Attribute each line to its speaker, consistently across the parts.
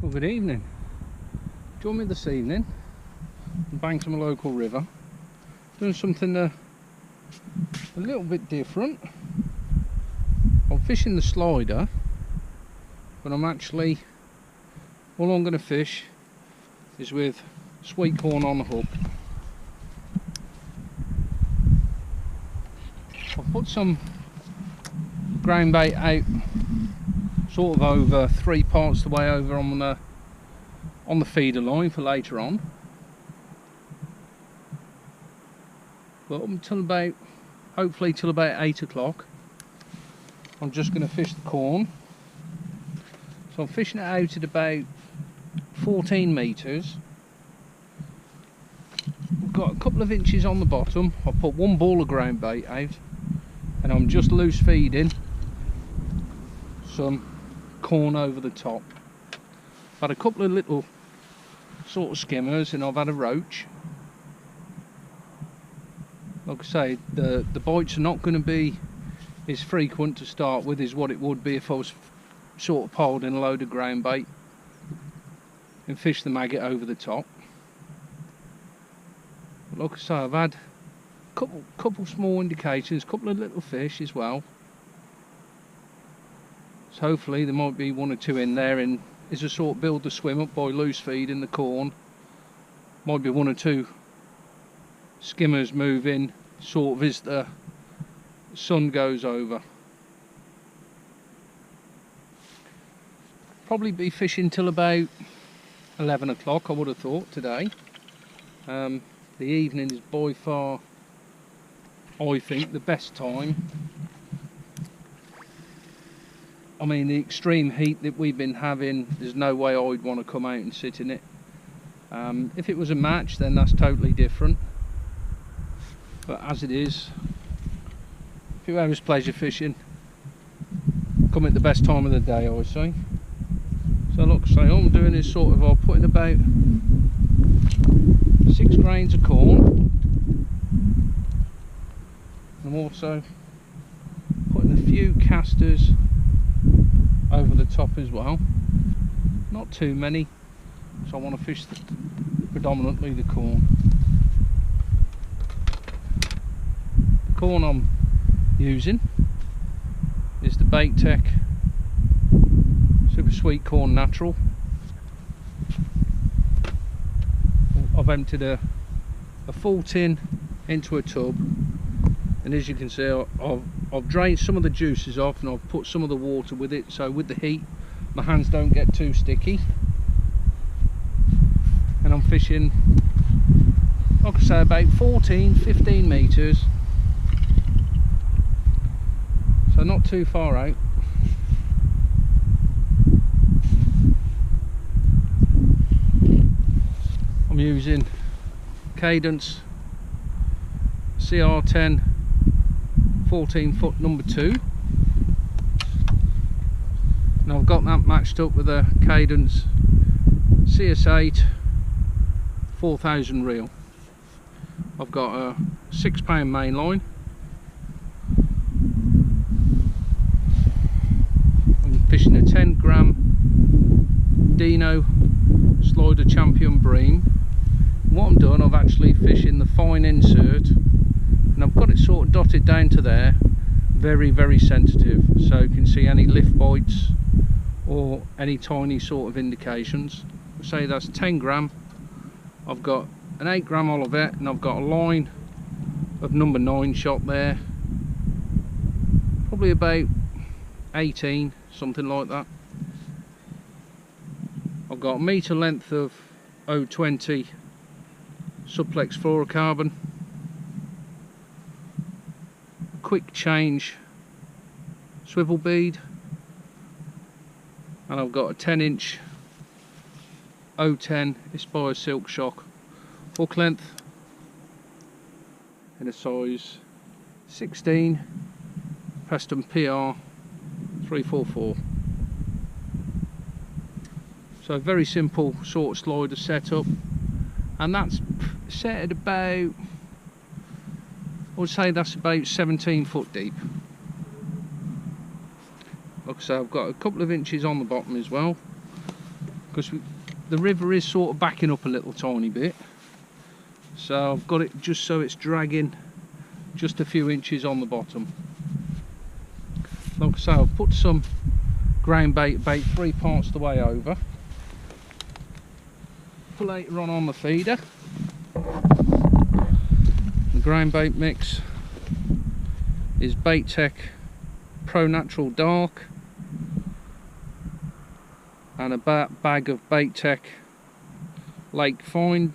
Speaker 1: Well, good evening. Join me this evening on banks of a local river, doing something a little bit different. I'm fishing the slider, but all I'm going to fish is with sweet corn on the hook. I've put some ground bait out sort of over 3 parts the way over on the feeder line for later on, but up until about, hopefully till about 8 o'clock, I'm just going to fish the corn. So I'm fishing it out at about 14 metres. I've got a couple of inches on the bottom. I've put one ball of ground bait out, and I'm just loose feeding some corn over the top. I've had a couple of little sort of skimmers, and I've had a roach. Like I say, the bites are not going to be as frequent to start with as what it would be if I was sort of piled in a load of ground bait and fish the maggot over the top. But like I say, I've had a couple small indications, a couple of little fish as well. So hopefully there might be 1 or 2 in there, and as I sort of build the swim up by loose feeding the corn, might be 1 or 2 skimmers move in sort of as the sun goes over. Probably be fishing till about 11 o'clock, I would have thought, today. The evening is by far, I think, the best time. I mean, the extreme heat that we've been having, there's no way I'd want to come out and sit in it. If it was a match, then that's totally different. But as it is, whoever's pleasure fishing, come at the best time of the day, I would say. So look, so all I'm doing is sort of, I'm putting about 6 grains of corn. I'm also putting a few casters over the top as well, not too many, so I want to fish predominantly the corn. The corn I'm using is the Bait-Tech Super Sweet Corn Natural. I've emptied a full tin into a tub, and as you can see, I've drained some of the juices off, and I've put some of the water with it, so with the heat my hands don't get too sticky. And I'm fishing, like I say, about 14-15 metres, so not too far out. I'm using Cadence CR10 14 foot number 2, and I've got that matched up with a Cadence CS8 4000 reel. I've got a 6 pound main line. I'm fishing a 10 gram Dino Slider Champion Bream. What I'm doing, I've actually fishing the fine insert, and I've got it sort of dotted down to there, very sensitive, so you can see any lift bites or any tiny sort of indications. Say that's 10 gram. I've got an 8 gram Olivet, and I've got a line of number 9 shot there, probably about 18, something like that. I've got a metre length of 020 Supplex fluorocarbon, quick change swivel bead, and I've got a 10-inch 010 Aspire Silk Shock hook length in a size 16 Preston PR 344. So very simple sort of slider setup, and that's set at about, I would say that's about 17 foot deep. Like I say, I've got a couple of inches on the bottom as well, because the river is sort of backing up a little tiny bit, so I've got it just so it's dragging just a few inches on the bottom. Like I say, I've put some ground bait 3 parts the way over. For later on the feeder, the ground bait mix is Bait-Tech Pro Natural Dark and a bag of Bait-Tech Lake Fine.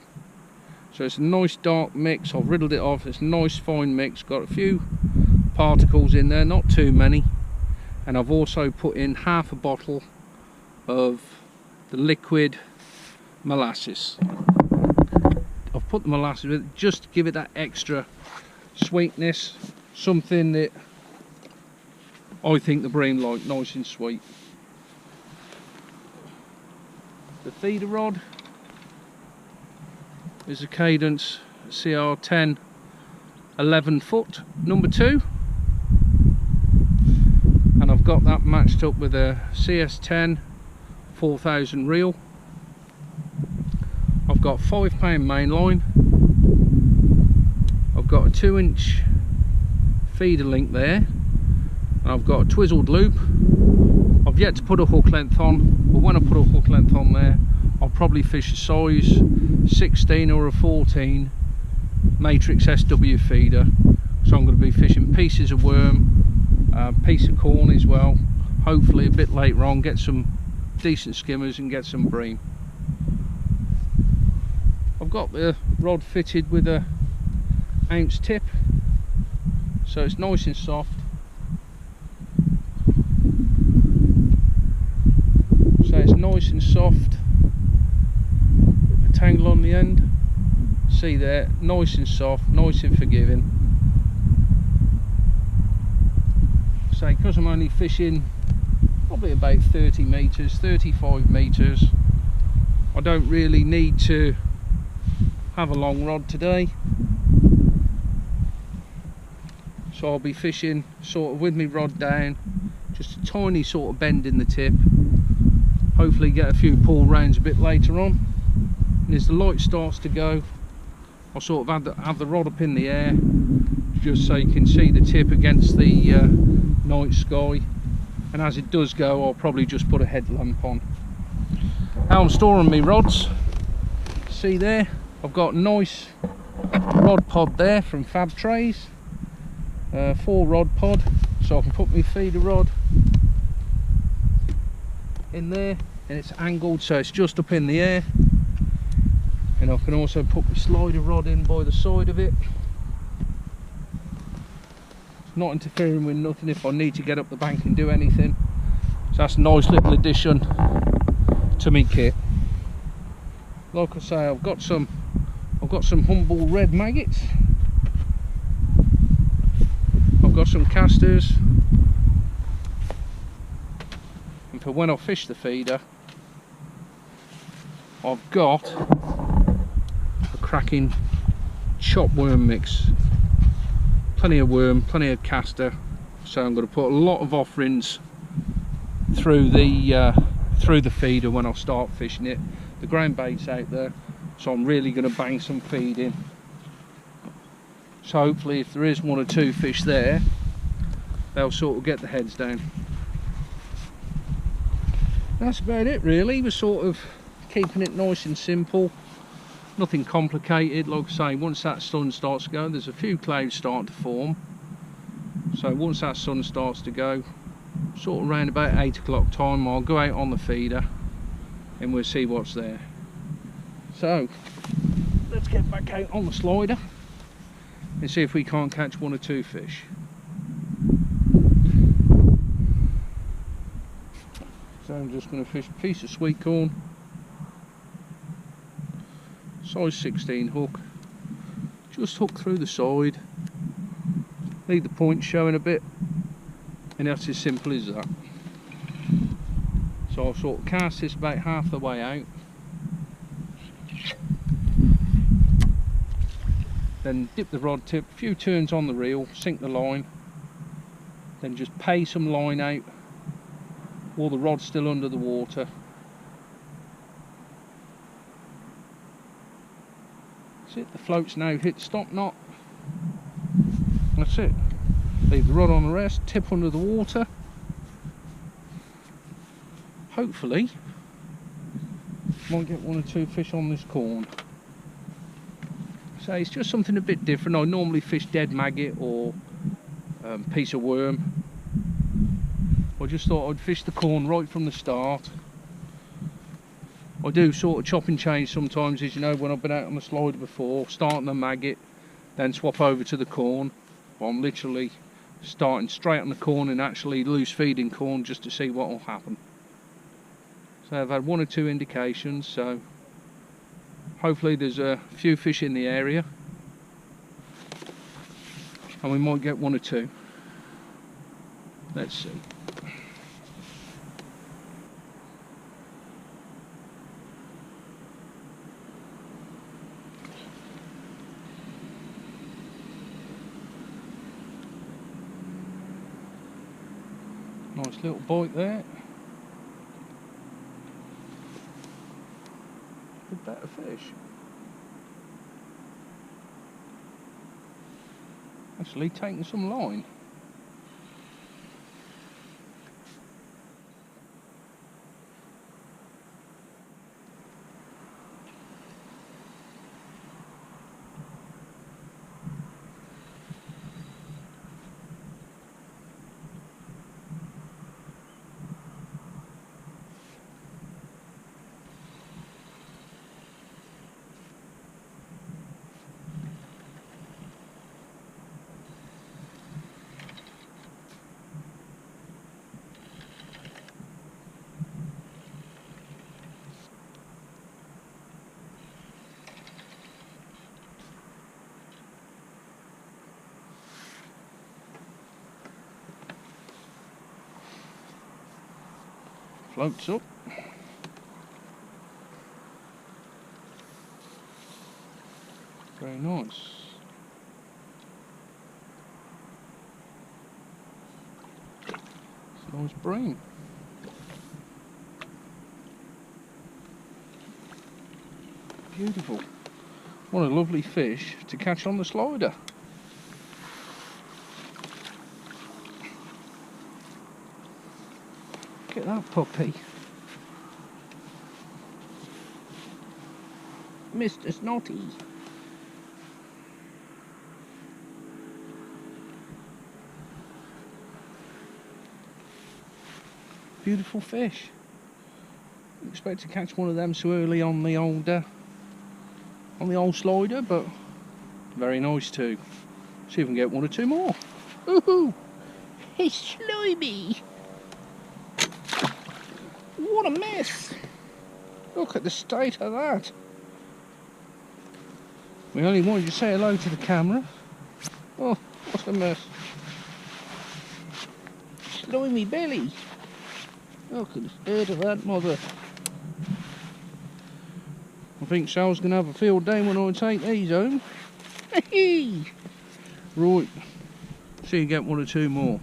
Speaker 1: So it's a nice dark mix. I've riddled it off. It's a nice fine mix, got a few particles in there, not too many. And I've also put in half a bottle of the liquid molasses. I've put the molasses with it just to give it that extra sweetness, something that I think the bream like, nice and sweet. The feeder rod is a Cadence CR10 11 foot number 2, and I've got that matched up with a CS10 4000 reel. I've got 5 pound main line. I've got a 2-inch feeder link there, and I've got a twizzled loop. I've yet to put a hook length on, but when I put a hook length on there, I'll probably fish a size 16 or a 14 Matrix SW feeder. So I'm going to be fishing pieces of worm, a piece of corn as well. Hopefully a bit later on get some decent skimmers and get some bream. I've got the rod fitted with a ounce tip, so it's nice and soft. So it's nice and soft. Tangle on the end, see there, nice and soft, nice and forgiving. So because I'm only fishing probably about 30 metres, 35 metres, I don't really need to have a long rod today, so I'll be fishing sort of with my rod down, just a tiny sort of bend in the tip, hopefully get a few pull rounds a bit later on. And as the light starts to go, I'll sort of have the rod up in the air, just so you can see the tip against the night sky. And as it does go, I'll probably just put a headlamp on. How I'm storing my rods, see there, I've got a nice rod pod there from Fab Trays, 4 rod pod, so I can put my feeder rod in there, and it's angled so it's just up in the air. And I can also put my slider rod in by the side of it. It's not interfering with nothing if I need to get up the bank and do anything. So that's a nice little addition to my kit. Like I say, I've got some Humboldt red maggots. I've got some casters. And for when I fish the feeder, I've got cracking chop worm mix, plenty of worm, plenty of caster. So I'm going to put a lot of offerings through the feeder when I start fishing it. The ground bait's out there, so I'm really going to bang some feed in. So hopefully if there is 1 or 2 fish there, they'll sort of get the heads down. That's about it really. We're sort of keeping it nice and simple, nothing complicated. Like I say, once that sun starts to go, there's a few clouds starting to form, so once that sun starts to go, sort of around about 8 o'clock time, I'll go out on the feeder and we'll see what's there. So let's get back out on the slider and see if we can't catch 1 or 2 fish. So I'm just going to fish a piece of sweet corn, size 16 hook, just hook through the side, leave the point showing a bit, and that's as simple as that. So I'll sort of cast this about half the way out, then dip the rod tip, a few turns on the reel, sink the line, then just pay some line out while the rod's still under the water, That's it, the float's now hit stop knot. That's it. Leave the rod on the rest, tip under the water. Hopefully, might get 1 or 2 fish on this corn. So it's just something a bit different. I normally fish dead maggot or piece of worm. I just thought I'd fish the corn right from the start. I do sort of chop and change sometimes, as you know, when I've been out on the slider before, starting the maggot, then swap over to the corn. Well, I'm literally starting straight on the corn and actually loose feeding corn just to see what will happen. So I've had 1 or 2 indications, so hopefully there's a few fish in the area and we might get 1 or 2. Let's see. Nice little bite there. Good better fish. Actually taking some line. Floats up. Very nice. It's a nice bream. Beautiful. What a lovely fish to catch on the slider. Look at that puppy. Mr. Snotty. Beautiful fish. Didn't expect to catch one of them so early on the old slider, but very nice too. See if we can get 1 or 2 more. Woohoo! It's slimy. What a mess! Look at the state of that. We only wanted to say hello to the camera. Oh, what a mess. Slimy belly. Look at the state of that mother. I think Sal's going to have a field day when I take these home. Right, see you get 1 or 2 more.